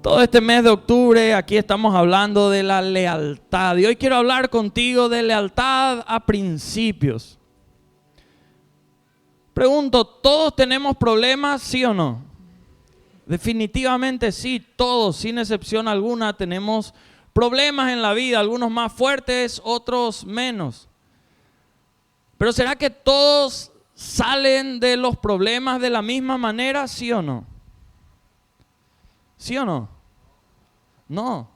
Todo este mes de octubre aquí estamos hablando de la lealtad y hoy quiero hablar contigo de lealtad a principios. Pregunto, ¿todos tenemos problemas, sí o no? Definitivamente sí, todos, sin excepción alguna, tenemos problemas en la vida, algunos más fuertes, otros menos. Pero ¿será que todos salen de los problemas de la misma manera, sí o no? ¿Sí o no? No.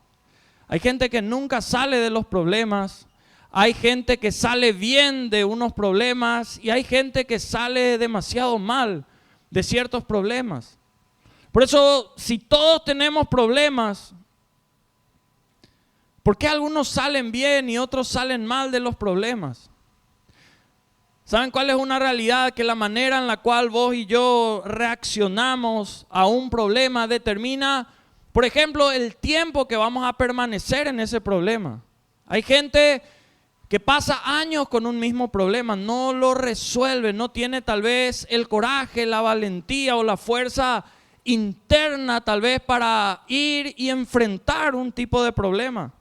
Hay gente que nunca sale de los problemas. Hay gente que sale bien de unos problemas y hay gente que sale demasiado mal de ciertos problemas. Por eso, si todos tenemos problemas, ¿por qué algunos salen bien y otros salen mal de los problemas? ¿Saben cuál es una realidad? Que la manera en la cual vos y yo reaccionamos a un problema determina, por ejemplo, el tiempo que vamos a permanecer en ese problema. Hay gente que pasa años con un mismo problema, no lo resuelve, no tiene tal vez el coraje, la valentía o la fuerza interna tal vez para ir y enfrentar un tipo de problema.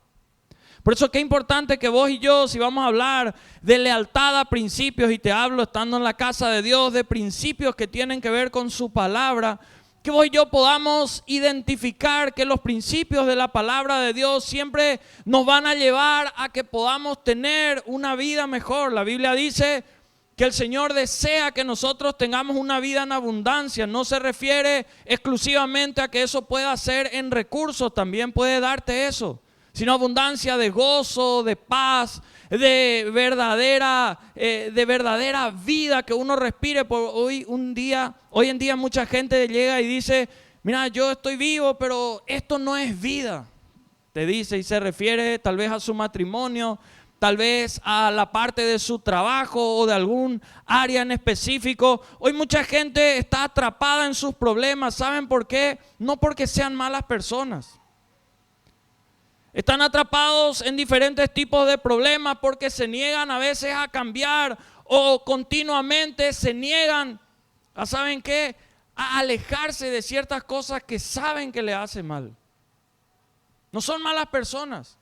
Por eso qué importante que vos y yo, si vamos a hablar de lealtad a principios, y te hablo estando en la casa de Dios, de principios que tienen que ver con su palabra, que vos y yo podamos identificar que los principios de la palabra de Dios siempre nos van a llevar a que podamos tener una vida mejor. La Biblia dice que el Señor desea que nosotros tengamos una vida en abundancia. No se refiere exclusivamente a que eso pueda ser en recursos, también puede darte eso, sino abundancia de gozo, de paz, de verdadera vida que uno respire. Por hoy en día mucha gente llega y dice, mira, yo estoy vivo, pero esto no es vida. Te dice y se refiere tal vez a su matrimonio, tal vez a la parte de su trabajo o de algún área en específico. Hoy mucha gente está atrapada en sus problemas. ¿Saben por qué? No porque sean malas personas. Están atrapados en diferentes tipos de problemas porque se niegan a veces a cambiar o continuamente se niegan a, ¿saben qué?, a alejarse de ciertas cosas que saben que le hacen mal. No son malas personas,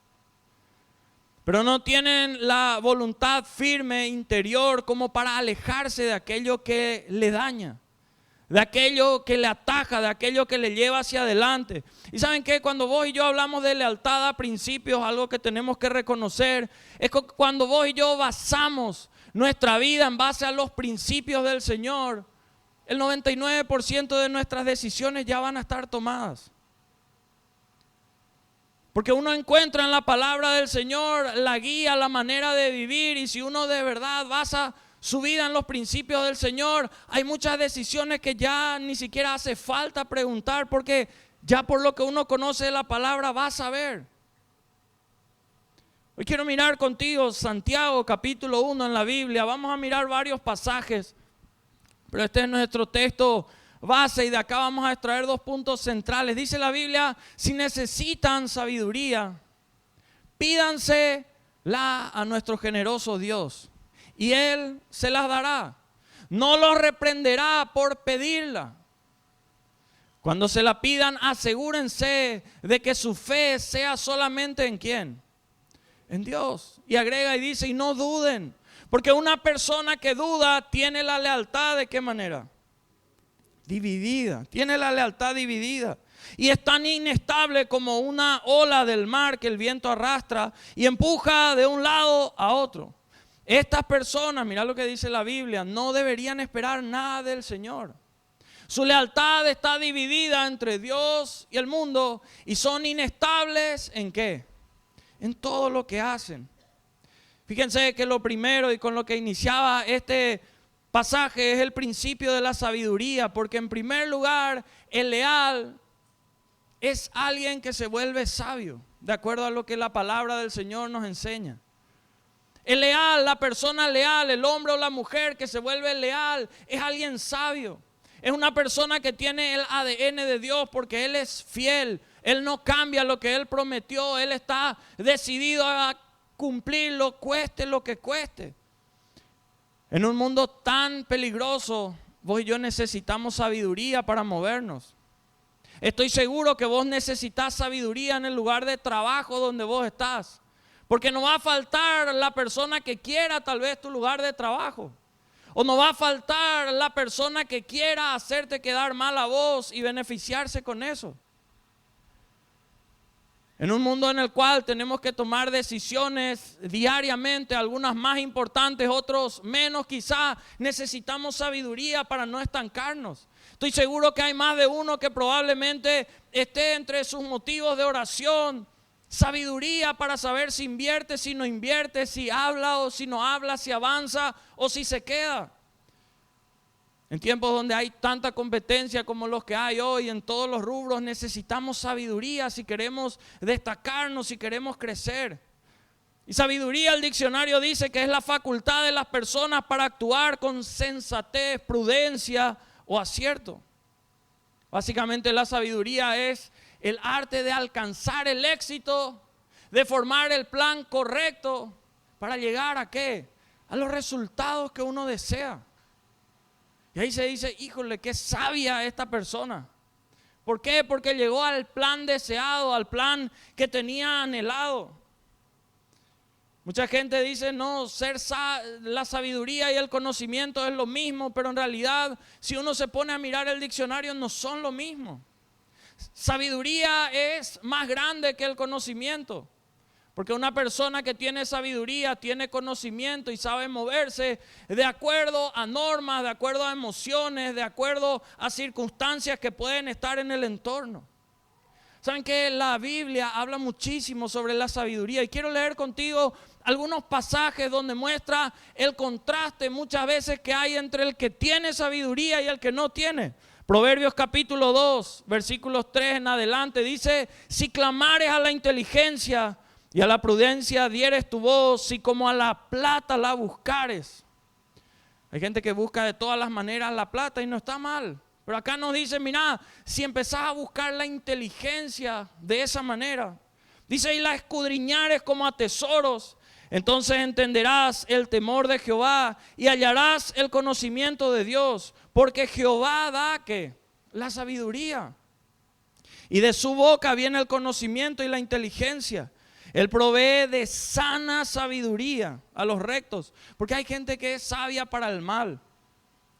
pero no tienen la voluntad firme interior como para alejarse de aquello que le daña, de aquello que le ataja, de aquello que le lleva hacia adelante. Y ¿saben qué? Cuando vos y yo hablamos de lealtad a principios, algo que tenemos que reconocer es que cuando vos y yo basamos nuestra vida en base a los principios del Señor, el 99% de nuestras decisiones ya van a estar tomadas. Porque uno encuentra en la palabra del Señor la guía, la manera de vivir, y si uno de verdad basa su vida en los principios del Señor, hay muchas decisiones que ya ni siquiera hace falta preguntar, porque ya por lo que uno conoce de la palabra va a saber. Hoy quiero mirar contigo Santiago capítulo 1 en la Biblia. Vamos a mirar varios pasajes, pero este es nuestro texto base y de acá vamos a extraer dos puntos centrales. Dice la Biblia, si necesitan sabiduría, pídansela a nuestro generoso Dios y Él se las dará. No los reprenderá por pedirla. Cuando se la pidan, asegúrense de que su fe sea solamente ¿en quién? En Dios. Y agrega y dice, y no duden, porque una persona que duda tiene la lealtad, ¿de qué manera? Dividida. Tiene la lealtad dividida. Y es tan inestable como una ola del mar que el viento arrastra y empuja de un lado a otro. Estas personas, mirá lo que dice la Biblia, no deberían esperar nada del Señor. Su lealtad está dividida entre Dios y el mundo y son inestables ¿en qué? En todo lo que hacen. Fíjense que lo primero y con lo que iniciaba este pasaje es el principio de la sabiduría, porque en primer lugar el leal es alguien que se vuelve sabio, de acuerdo a lo que la palabra del Señor nos enseña. El leal, la persona leal, el hombre o la mujer que se vuelve leal, es alguien sabio. Es una persona que tiene el ADN de Dios porque Él es fiel. Él no cambia lo que Él prometió. Él está decidido a cumplirlo, cueste lo que cueste. En un mundo tan peligroso, vos y yo necesitamos sabiduría para movernos. Estoy seguro que vos necesitas sabiduría en el lugar de trabajo donde vos estás. Porque no va a faltar la persona que quiera tal vez tu lugar de trabajo. O no va a faltar la persona que quiera hacerte quedar mal a vos y beneficiarse con eso. En un mundo en el cual tenemos que tomar decisiones diariamente, algunas más importantes, otros menos, quizá necesitamos sabiduría para no estancarnos. Estoy seguro que hay más de uno que probablemente esté entre sus motivos de oración, sabiduría para saber si invierte, si no invierte, si habla o si no habla, si avanza o si se queda. En tiempos donde hay tanta competencia como los que hay hoy en todos los rubros, necesitamos sabiduría si queremos destacarnos, si queremos crecer. Y sabiduría, el diccionario dice que es la facultad de las personas para actuar con sensatez, prudencia o acierto. Básicamente la sabiduría es el arte de alcanzar el éxito, de formar el plan correcto para llegar ¿a qué? A los resultados que uno desea. Y ahí se dice, híjole, qué sabia esta persona. ¿Por qué? Porque llegó al plan deseado, al plan que tenía anhelado. Mucha gente dice, no, la sabiduría y el conocimiento es lo mismo, pero en realidad, si uno se pone a mirar el diccionario, no son lo mismo. Sabiduría es más grande que el conocimiento. Porque una persona que tiene sabiduría, tiene conocimiento y sabe moverse de acuerdo a normas, de acuerdo a emociones, de acuerdo a circunstancias que pueden estar en el entorno. Saben que la Biblia habla muchísimo sobre la sabiduría y quiero leer contigo algunos pasajes donde muestra el contraste muchas veces que hay entre el que tiene sabiduría y el que no tiene. Proverbios capítulo 2, versículos 3 en adelante dice, si clamares a la inteligencia y a la prudencia dieres tu voz, si como a la plata la buscares. Hay gente que busca de todas las maneras la plata y no está mal. Pero acá nos dice, mira, si empezás a buscar la inteligencia de esa manera, dice, y la escudriñares como a tesoros, entonces entenderás el temor de Jehová y hallarás el conocimiento de Dios, porque Jehová da ¿qué? La sabiduría. Y de su boca viene el conocimiento y la inteligencia. Él provee de sana sabiduría a los rectos, porque hay gente que es sabia para el mal,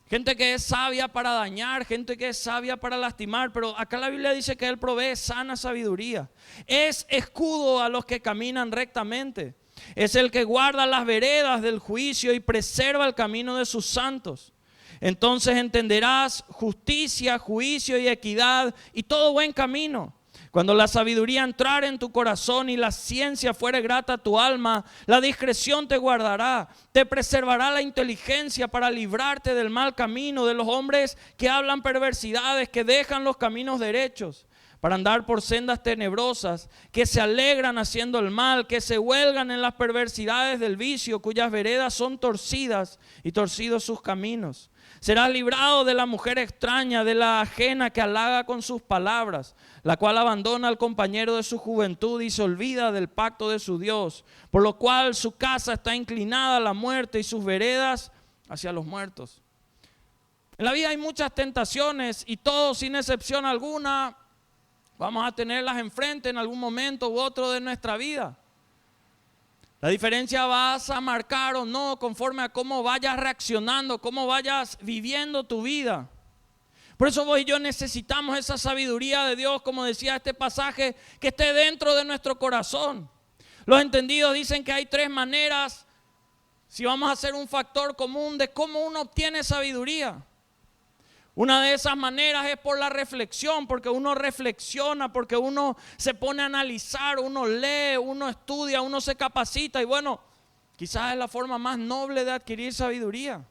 gente que es sabia para dañar, gente que es sabia para lastimar, pero acá la Biblia dice que Él provee sana sabiduría. Es escudo a los que caminan rectamente, es el que guarda las veredas del juicio y preserva el camino de sus santos. Entonces entenderás justicia, juicio y equidad y todo buen camino. Cuando la sabiduría entrare en tu corazón y la ciencia fuere grata a tu alma, la discreción te guardará, te preservará la inteligencia para librarte del mal camino, de los hombres que hablan perversidades, que dejan los caminos derechos, para andar por sendas tenebrosas, que se alegran haciendo el mal, que se huelgan en las perversidades del vicio, cuyas veredas son torcidas y torcidos sus caminos. Serás librado de la mujer extraña, de la ajena que halaga con sus palabras, la cual abandona al compañero de su juventud y se olvida del pacto de su Dios, por lo cual su casa está inclinada a la muerte y sus veredas hacia los muertos. En la vida hay muchas tentaciones y todos, sin excepción alguna, vamos a tenerlas enfrente en algún momento u otro de nuestra vida. La diferencia vas a marcar o no conforme a cómo vayas reaccionando, cómo vayas viviendo tu vida. Por eso vos y yo necesitamos esa sabiduría de Dios, como decía este pasaje, que esté dentro de nuestro corazón. Los entendidos dicen que hay tres maneras, si vamos a hacer un factor común de cómo uno obtiene sabiduría. Una de esas maneras es por la reflexión, porque uno reflexiona, porque uno se pone a analizar, uno lee, uno estudia, uno se capacita y bueno, quizás es la forma más noble de adquirir sabiduría.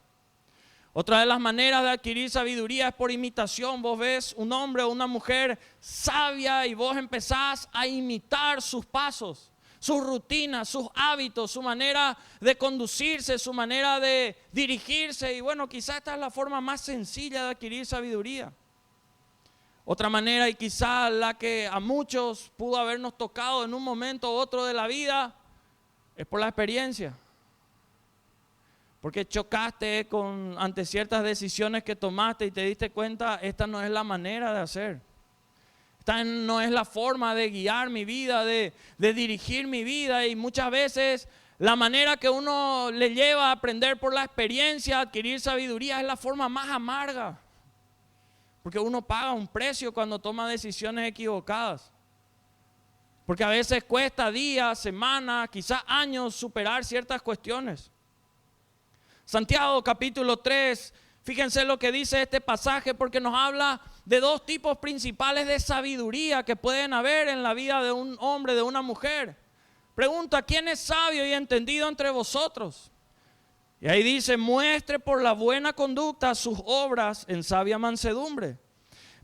Otra de las maneras de adquirir sabiduría es por imitación. Vos ves un hombre o una mujer sabia y vos empezás a imitar sus pasos, sus rutinas, sus hábitos, su manera de conducirse, su manera de dirigirse. Y bueno, quizás esta es la forma más sencilla de adquirir sabiduría. Otra manera, y quizás la que a muchos pudo habernos tocado en un momento u otro de la vida, es por la experiencia. Porque chocaste ante ciertas decisiones que tomaste y te diste cuenta, esta no es la manera de hacer. Esta no es la forma de guiar mi vida, de dirigir mi vida. Y muchas veces la manera que uno le lleva a aprender por la experiencia, a adquirir sabiduría, es la forma más amarga. Porque uno paga un precio cuando toma decisiones equivocadas. Porque a veces cuesta días, semanas, quizás años superar ciertas cuestiones. Santiago capítulo 3, fíjense lo que dice este pasaje, porque nos habla de dos tipos principales de sabiduría que pueden haber en la vida de un hombre, de una mujer. Pregunta, ¿quién es sabio y entendido entre vosotros? Y ahí dice, muestre por la buena conducta sus obras en sabia mansedumbre.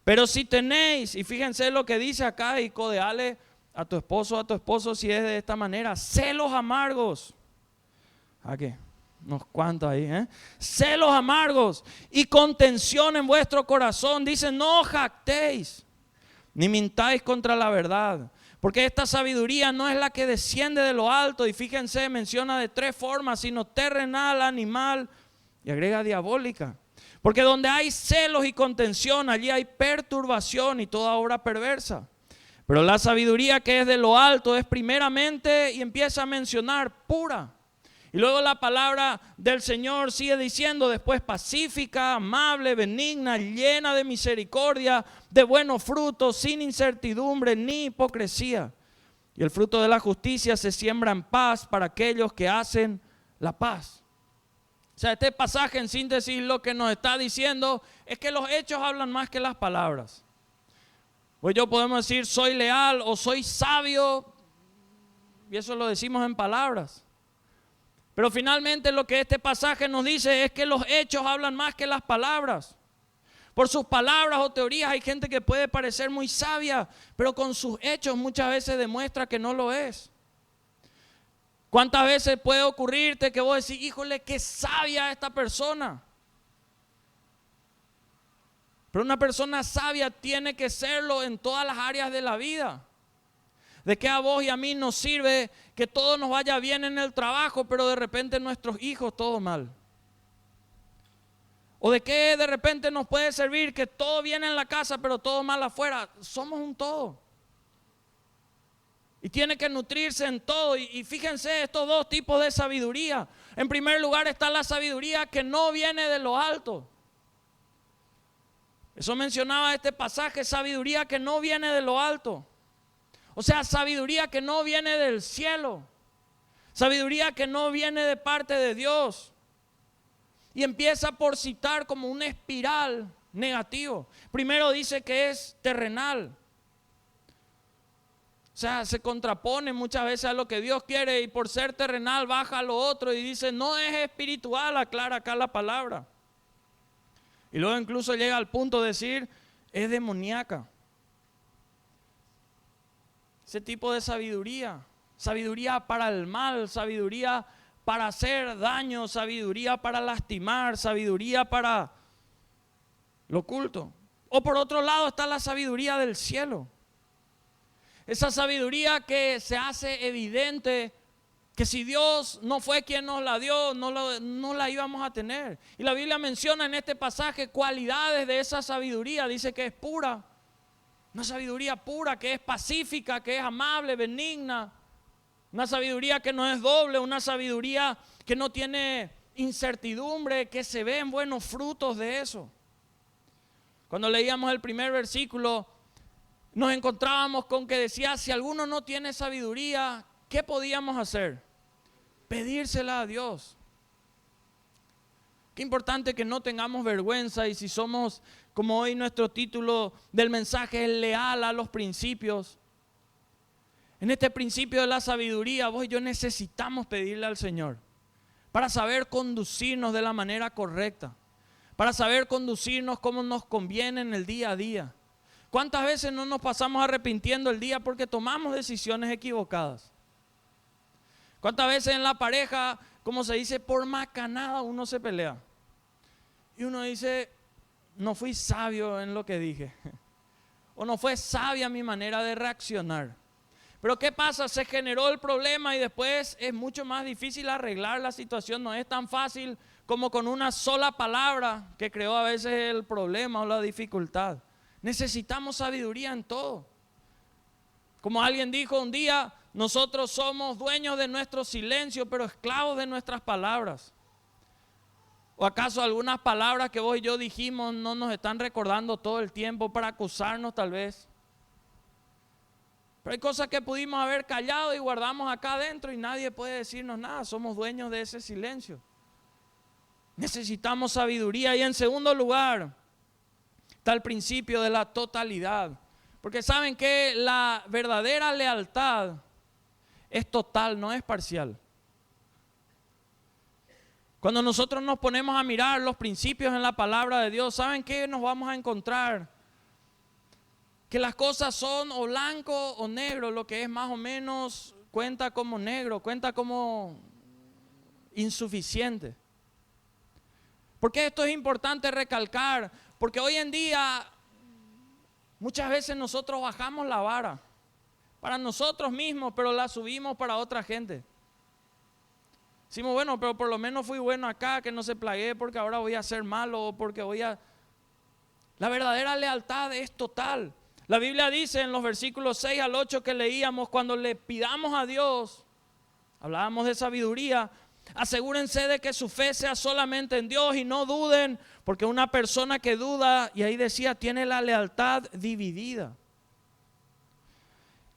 Pero si tenéis, y fíjense lo que dice acá, y codeale a tu esposo si es de esta manera, celos amargos. ¿A qué? Unos cuantos ahí, celos amargos y contención en vuestro corazón. Dice, no jactéis, ni mintáis contra la verdad. Porque esta sabiduría no es la que desciende de lo alto. Y fíjense, menciona de tres formas, sino terrenal, animal y agrega diabólica. Porque donde hay celos y contención, allí hay perturbación y toda obra perversa. Pero la sabiduría que es de lo alto es primeramente, y empieza a mencionar, pura. Y luego la palabra del Señor sigue diciendo después, pacífica, amable, benigna, llena de misericordia, de buenos frutos, sin incertidumbre ni hipocresía. Y el fruto de la justicia se siembra en paz para aquellos que hacen la paz. O sea, este pasaje en síntesis lo que nos está diciendo es que los hechos hablan más que las palabras. Pues yo podemos decir soy leal o soy sabio, y eso lo decimos en palabras. Pero finalmente lo que este pasaje nos dice es que los hechos hablan más que las palabras. Por sus palabras o teorías hay gente que puede parecer muy sabia, pero con sus hechos muchas veces demuestra que no lo es. ¿Cuántas veces puede ocurrirte que vos decís, híjole, qué sabia esta persona? Pero una persona sabia tiene que serlo en todas las áreas de la vida. ¿De qué a vos y a mí nos sirve que todo nos vaya bien en el trabajo, pero de repente nuestros hijos todo mal? ¿O de qué de repente nos puede servir que todo bien en la casa, pero todo mal afuera? Somos un todo. Y tiene que nutrirse en todo. Y fíjense estos dos tipos de sabiduría. En primer lugar está la sabiduría que no viene de lo alto. Eso mencionaba este pasaje, sabiduría que no viene de lo alto. O sea, sabiduría que no viene del cielo. Sabiduría que no viene de parte de Dios. Y empieza por citar como una espiral negativo. Primero dice que es terrenal. O sea, se contrapone muchas veces a lo que Dios quiere y por ser terrenal baja a lo otro y dice no es espiritual, aclara acá la palabra. Y luego incluso llega al punto de decir es demoníaca. Ese tipo de sabiduría, sabiduría para el mal, sabiduría para hacer daño, sabiduría para lastimar, sabiduría para lo oculto. O por otro lado está la sabiduría del cielo. Esa sabiduría que se hace evidente que si Dios no fue quien nos la dio, no la íbamos a tener. Y la Biblia menciona en este pasaje cualidades de esa sabiduría. Dice que es pura, una sabiduría pura, que es pacífica, que es amable, benigna. Una sabiduría que no es doble, una sabiduría que no tiene incertidumbre, que se ven buenos frutos de eso. Cuando leíamos el primer versículo, nos encontrábamos con que decía, si alguno no tiene sabiduría, ¿qué podíamos hacer? Pedírsela a Dios. Qué importante que no tengamos vergüenza y si somos, como hoy nuestro título del mensaje es leal a los principios. En este principio de la sabiduría, vos y yo necesitamos pedirle al Señor para saber conducirnos de la manera correcta, para saber conducirnos como nos conviene en el día a día. ¿Cuántas veces no nos pasamos arrepintiendo el día porque tomamos decisiones equivocadas? ¿Cuántas veces en la pareja, como se dice, por macanada uno se pelea? Y uno dice, no fui sabio en lo que dije. O no fue sabia mi manera de reaccionar. Pero ¿qué pasa? Se generó el problema y después es mucho más difícil arreglar la situación. No es tan fácil como con una sola palabra que creó a veces el problema o la dificultad. Necesitamos sabiduría en todo. Como alguien dijo un día, nosotros somos dueños de nuestro silencio, pero esclavos de nuestras palabras. ¿O acaso algunas palabras que vos y yo dijimos no nos están recordando todo el tiempo para acusarnos tal vez? Pero hay cosas que pudimos haber callado y guardamos acá adentro y nadie puede decirnos nada. Somos dueños de ese silencio. Necesitamos sabiduría. Y en segundo lugar está el principio de la totalidad. Porque saben que la verdadera lealtad es total, no es parcial. Cuando nosotros nos ponemos a mirar los principios en la palabra de Dios, ¿saben qué nos vamos a encontrar? Que las cosas son o blanco o negro, lo que es más o menos cuenta como negro, cuenta como insuficiente. ¿Por qué esto es importante recalcar? Porque hoy en día muchas veces nosotros bajamos la vara para nosotros mismos, pero la subimos para otra gente. Decimos, bueno, pero por lo menos fui bueno acá, que no se plaguee porque ahora voy a ser malo o porque voy a... La verdadera lealtad es total. La Biblia dice en los versículos 6 al 8 que leíamos, cuando le pidamos a Dios, hablábamos de sabiduría, asegúrense de que su fe sea solamente en Dios y no duden, porque una persona que duda, y ahí decía, tiene la lealtad dividida.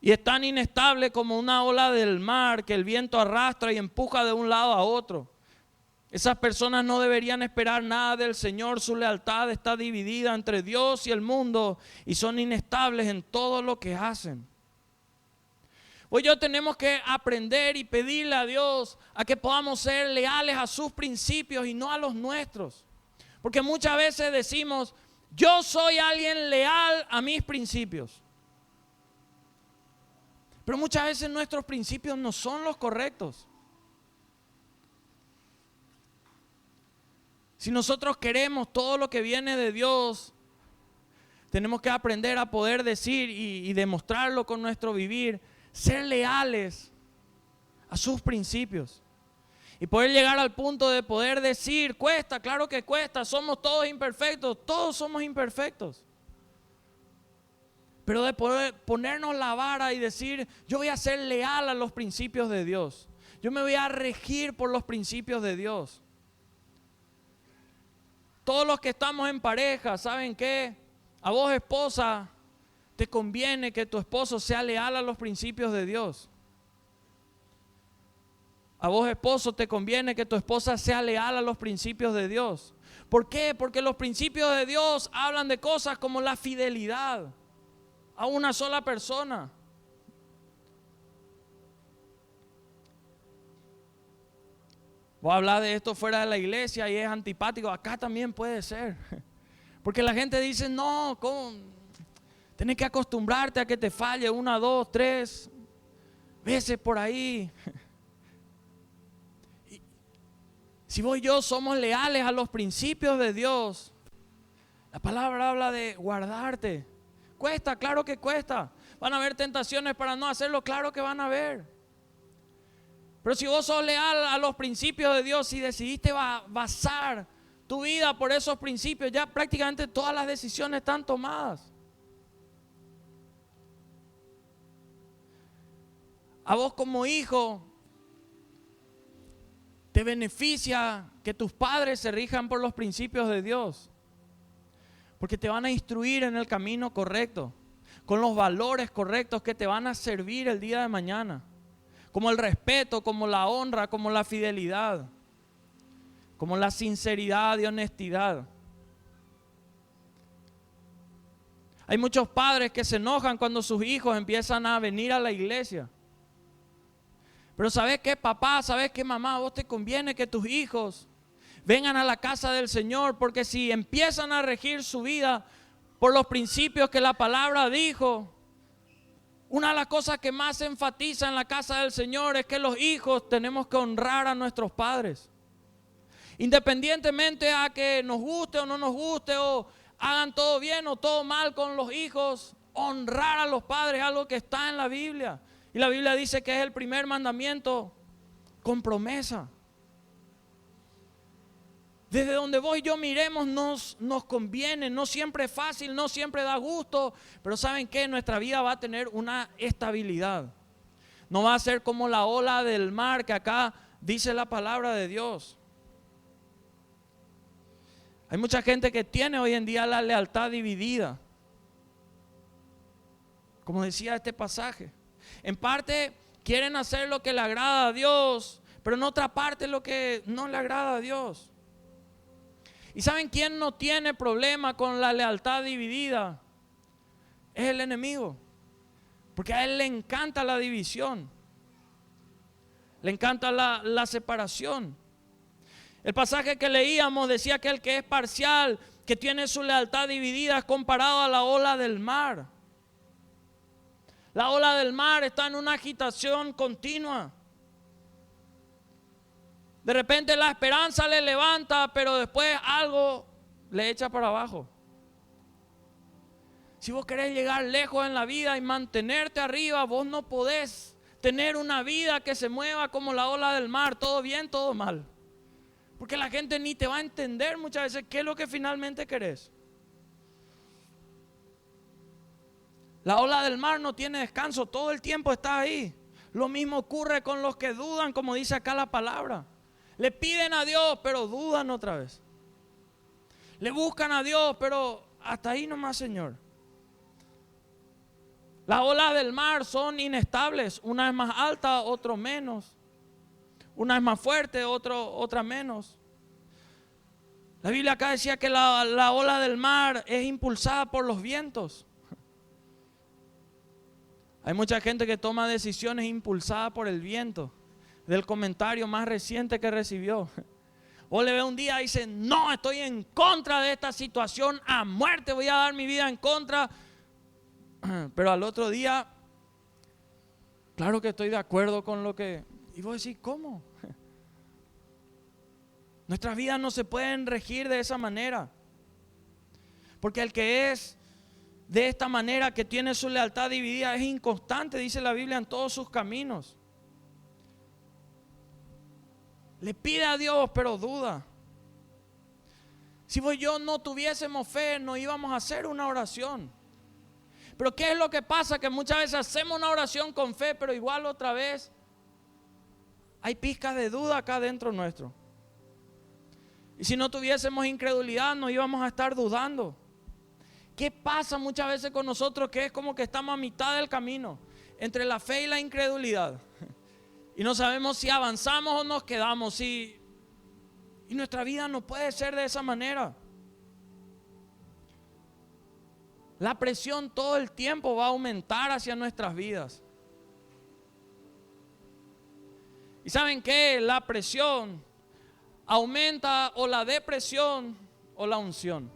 Y es tan inestable como una ola del mar que el viento arrastra y empuja de un lado a otro. Esas personas no deberían esperar nada del Señor. Su lealtad está dividida entre Dios y el mundo y son inestables en todo lo que hacen. Hoy yo tenemos que aprender y pedirle a Dios a que podamos ser leales a sus principios y no a los nuestros. Porque muchas veces decimos, yo soy alguien leal a mis principios. Pero muchas veces nuestros principios no son los correctos. Si nosotros queremos todo lo que viene de Dios, tenemos que aprender a poder decir y demostrarlo con nuestro vivir, ser leales a sus principios. Y poder llegar al punto de poder decir, cuesta, claro que cuesta, somos todos imperfectos, todos somos imperfectos. Pero de poder ponernos la vara y decir, yo voy a ser leal a los principios de Dios. Yo me voy a regir por los principios de Dios. Todos los que estamos en pareja, ¿saben qué? A vos, esposa, te conviene que tu esposo sea leal a los principios de Dios. A vos, esposo, te conviene que tu esposa sea leal a los principios de Dios. ¿Por qué? Porque los principios de Dios hablan de cosas como la fidelidad a una sola persona. Vos hablar de esto fuera de la iglesia y es antipático, acá también puede ser. Porque la gente dice, no, ¿cómo? Tenés que acostumbrarte a que te falle 1, 2, 3 veces por ahí. Y si vos y yo somos leales a los principios de Dios, la palabra habla de guardarte. Cuesta, claro que cuesta. Van a haber tentaciones para no hacerlo, claro que van a haber. Pero si vos sos leal a los principios de Dios y decidiste basar tu vida por esos principios, ya prácticamente todas las decisiones están tomadas. A vos como hijo te beneficia que tus padres se rijan por los principios de Dios. Porque te van a instruir en el camino correcto, con los valores correctos que te van a servir el día de mañana. Como el respeto, como la honra, como la fidelidad, como la sinceridad y honestidad. Hay muchos padres que se enojan cuando sus hijos empiezan a venir a la iglesia. Pero ¿sabes qué, papá? ¿Sabes qué, mamá? A vos te conviene que tus hijos vengan a la casa del Señor, porque si empiezan a regir su vida por los principios que la palabra dijo, una de las cosas que más se enfatiza en la casa del Señor es que los hijos tenemos que honrar a nuestros padres. Independientemente a que nos guste o no nos guste, o hagan todo bien o todo mal con los hijos, honrar a los padres es algo que está en la Biblia. Y la Biblia dice que es el primer mandamiento con promesa. Desde donde vos y yo miremos nos conviene, no siempre es fácil, no siempre da gusto, pero ¿saben qué? Nuestra vida va a tener una estabilidad. No va a ser como la ola del mar que acá dice la palabra de Dios. Hay mucha gente que tiene hoy en día la lealtad dividida. Como decía este pasaje. En parte quieren hacer lo que le agrada a Dios, pero en otra parte lo que no le agrada a Dios. ¿Y saben quién no tiene problema con la lealtad dividida? Es el enemigo. Porque a él le encanta la división. Le encanta la separación. El pasaje que leíamos decía que el que es parcial, que tiene su lealtad dividida, es comparado a la ola del mar. La ola del mar está en una agitación continua. De repente la esperanza le levanta, pero después algo le echa para abajo. Si vos querés llegar lejos en la vida y mantenerte arriba, vos no podés tener una vida que se mueva como la ola del mar, todo bien, todo mal. Porque la gente ni te va a entender muchas veces qué es lo que finalmente querés. La ola del mar no tiene descanso, todo el tiempo está ahí. Lo mismo ocurre con los que dudan, como dice acá la palabra. Le piden a Dios, pero dudan otra vez. Le buscan a Dios, pero hasta ahí nomás, Señor. Las olas del mar son inestables. Una es más alta, otra menos. Una es más fuerte, otra menos. La Biblia acá decía que la ola del mar es impulsada por los vientos. Hay mucha gente que toma decisiones impulsadas por el viento. Del comentario más reciente que recibió. O le ve un día y dice, no, estoy en contra de esta situación a muerte, voy a dar mi vida en contra. Pero al otro día, claro que estoy de acuerdo con lo que... Y vos decís, ¿cómo? Nuestras vidas no se pueden regir de esa manera. Porque el que es de esta manera, que tiene su lealtad dividida, es inconstante, dice la Biblia, en todos sus caminos. Le pide a Dios, pero duda. Si vos y yo no tuviésemos fe, no íbamos a hacer una oración. Pero ¿qué es lo que pasa? Que muchas veces hacemos una oración con fe, pero igual otra vez hay pizcas de duda acá dentro nuestro. Y si no tuviésemos incredulidad, no íbamos a estar dudando. ¿Qué pasa muchas veces con nosotros? Que es como que estamos a mitad del camino entre la fe y la incredulidad. Y no sabemos si avanzamos o nos quedamos. Y nuestra vida no puede ser de esa manera. La presión todo el tiempo va a aumentar hacia nuestras vidas. ¿Y saben qué? La presión aumenta o la depresión o la unción.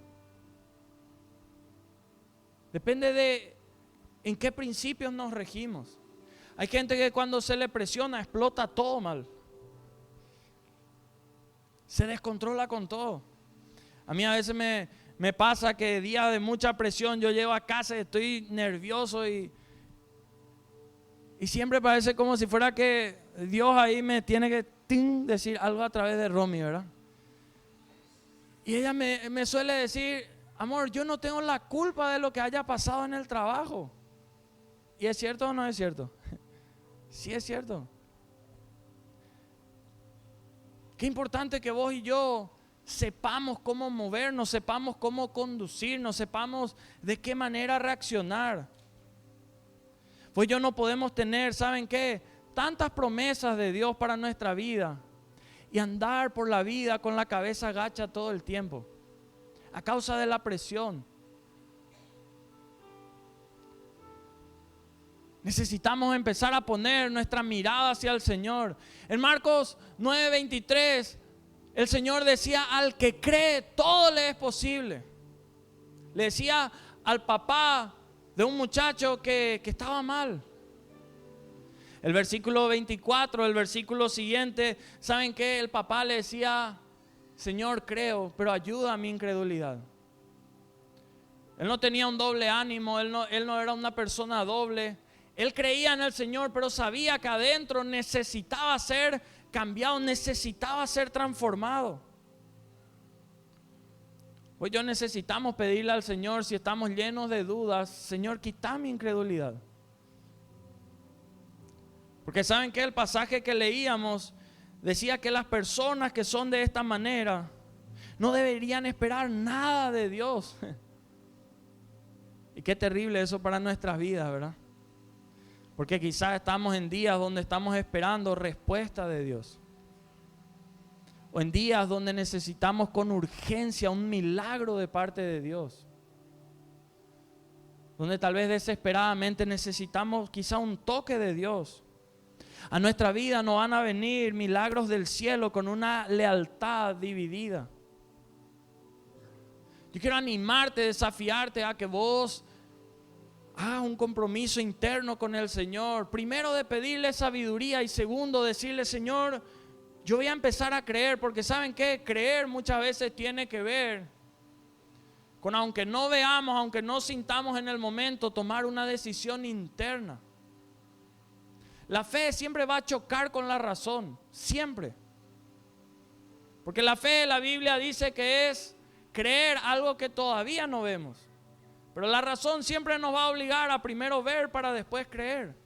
Depende de en qué principios nos regimos. Hay gente que cuando se le presiona explota todo mal. Se descontrola con todo. A mí a veces me pasa que días de mucha presión yo llego a casa y estoy nervioso y siempre parece como si fuera que Dios ahí me tiene que decir algo a través de Romy, ¿verdad? Y ella me suele decir, amor, yo no tengo la culpa de lo que haya pasado en el trabajo. ¿Y es cierto o no es cierto? Sí es cierto. Qué importante que vos y yo sepamos cómo movernos, sepamos cómo conducirnos, sepamos de qué manera reaccionar. Pues yo no podemos tener, ¿saben qué? Tantas promesas de Dios para nuestra vida y andar por la vida con la cabeza agacha todo el tiempo a causa de la presión. Necesitamos empezar a poner nuestra mirada hacia el Señor. En Marcos 9:23, el Señor decía, al que cree, todo le es posible. Le decía al papá de un muchacho que estaba mal. El versículo 24, el versículo siguiente, ¿saben qué? El papá le decía, Señor, creo, pero ayuda a mi incredulidad. Él no tenía un doble ánimo, él no era una persona doble. Él creía en el Señor, pero sabía que adentro necesitaba ser cambiado, necesitaba ser transformado. Hoy yo necesitamos pedirle al Señor, si estamos llenos de dudas, Señor, quita mi incredulidad. Porque ¿saben qué? El pasaje que leíamos decía que las personas que son de esta manera no deberían esperar nada de Dios. Y qué terrible eso para nuestras vidas, ¿verdad? Porque quizás estamos en días donde estamos esperando respuesta de Dios. O en días donde necesitamos con urgencia un milagro de parte de Dios. Donde tal vez desesperadamente necesitamos quizá un toque de Dios. A nuestra vida no van a venir milagros del cielo con una lealtad dividida. Yo quiero animarte, desafiarte a que vos hagas un compromiso interno con el Señor. Primero de pedirle sabiduría y segundo decirle, Señor, yo voy a empezar a creer, porque ¿saben qué? Creer muchas veces tiene que ver con, aunque no veamos, aunque no sintamos en el momento, tomar una decisión interna. La fe siempre va a chocar con la razón, siempre. Porque la fe, la Biblia dice que es creer algo que todavía no vemos. Pero la razón siempre nos va a obligar a primero ver para después creer.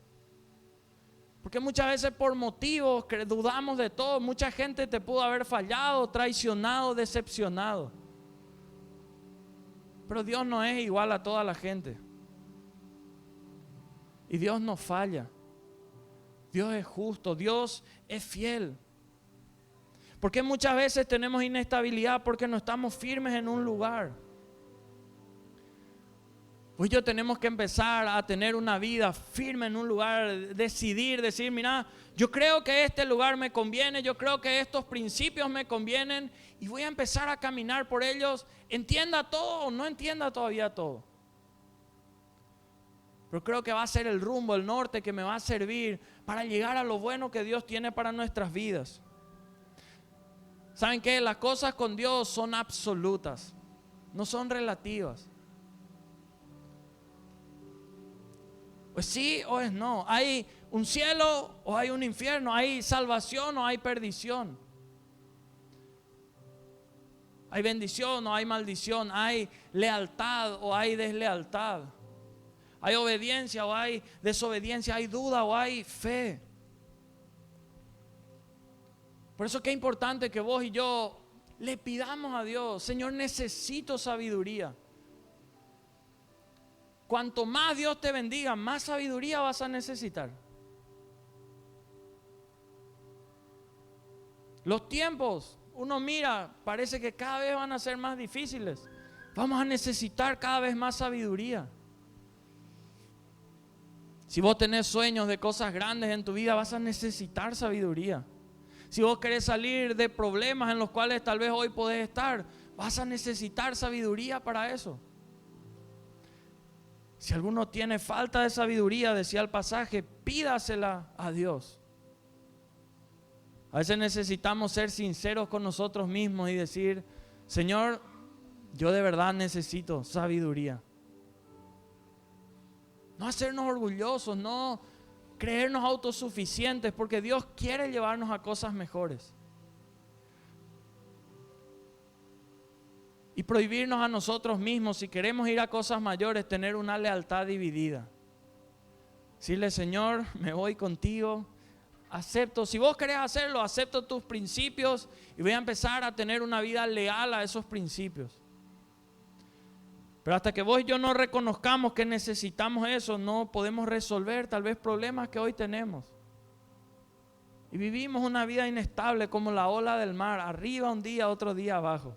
Porque muchas veces por motivos que dudamos de todo. Mucha gente te pudo haber fallado, traicionado, decepcionado. Pero Dios no es igual a toda la gente. Y Dios no falla. Dios es justo, Dios es fiel. Porque muchas veces tenemos inestabilidad porque no estamos firmes en un lugar. Pues yo tenemos que empezar a tener una vida firme en un lugar, decir, mira, yo creo que este lugar me conviene, yo creo que estos principios me convienen y voy a empezar a caminar por ellos, entienda todo o no entienda todavía todo. Pero creo que va a ser el rumbo, el norte que me va a servir para llegar a lo bueno que Dios tiene para nuestras vidas. ¿Saben qué? Las cosas con Dios son absolutas, no son relativas. Pues sí o es no. Hay un cielo o hay un infierno. Hay salvación o hay perdición. Hay bendición o hay maldición. Hay lealtad o hay deslealtad. Hay obediencia o hay desobediencia. Hay duda o hay fe. Por eso que es importante que vos y yo le pidamos a Dios, Señor, necesito sabiduría. Cuanto más Dios te bendiga, más sabiduría vas a necesitar. Los tiempos, uno mira, parece que cada vez van a ser más difíciles. Vamos a necesitar cada vez más sabiduría. Si vos tenés sueños de cosas grandes en tu vida, vas a necesitar sabiduría. Si vos querés salir de problemas en los cuales tal vez hoy podés estar, vas a necesitar sabiduría para eso. Si alguno tiene falta de sabiduría, decía el pasaje, pídasela a Dios. A veces necesitamos ser sinceros con nosotros mismos y decir, Señor, yo de verdad necesito sabiduría. No hacernos orgullosos, no creernos autosuficientes, porque Dios quiere llevarnos a cosas mejores. Y prohibirnos a nosotros mismos, si queremos ir a cosas mayores, tener una lealtad dividida. Decirle, Señor, me voy contigo, acepto, si vos querés hacerlo, acepto tus principios y voy a empezar a tener una vida leal a esos principios. Pero hasta que vos y yo no reconozcamos que necesitamos eso, no podemos resolver tal vez problemas que hoy tenemos. Y vivimos una vida inestable como la ola del mar, arriba un día, otro día abajo.